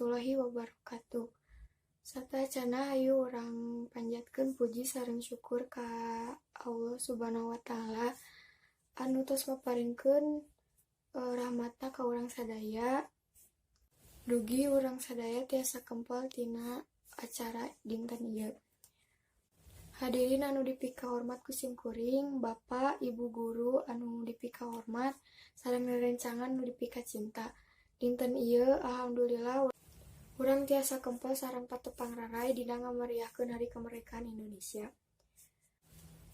warahmatullahi wabarakatuh. Satacana hayu urang panjatkeun puji sareng syukur ka Allah Subhanahu wa taala anu tos maparinkeun rahmatna ka urang sadaya. Dugi urang sadaya tiasa kempel tina acara dinten ieu. Hadirin anu dipika hormat ku simkuring, Bapak, Ibu guru anu dipika hormat, sareng rerencangan anu dipika cinta. Dinten ieu alhamdulillah urang tiasa kempel sareng patepang raray dina ngamariahkeun Hari Kemerdekaan Indonesia.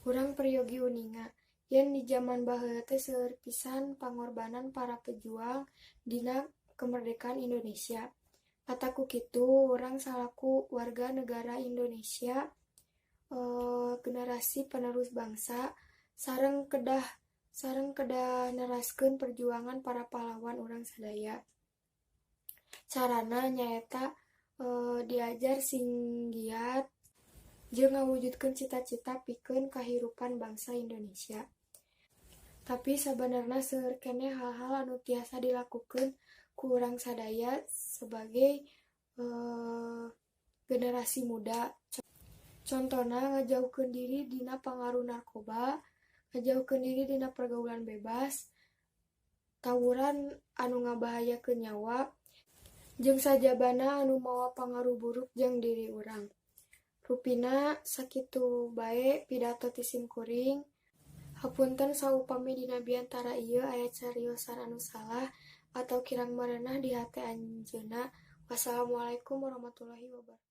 Urang peryogi uninga, yen di zaman baheula teh seueur pisan pangorbanan para pejuang dina kemerdekaan Indonesia. Kataku kitu, urang salaku warga negara Indonesia, generasi penerus bangsa, sareng kedah neraskeun perjuangan para pahlawan urang sadaya. Carana nyaeta diajar sing giat jeung ngawujudkeun cita-cita pikeun kahirupan bangsa Indonesia. Tapi sabenerna seueur keneh hal-hal anu tiasa dilakukeun ku urang sadaya sebagai generasi muda. Contona ngajauhkeun diri dina pangaruh narkoba, ngajauhkeun diri dina pergaulan bebas, tawuran anu ngabahayakeun nyawa, jeung sajabana anu mawa pangaruh buruk jeung diri urang. Rupina sakitu bae pidato ti simkuring. Hapunten saupami dina biantara ieu aya cariosan anu salah atau kirang mareunah di hate anjeunna. Wassalamualaikum warahmatullahi wabarakatuh.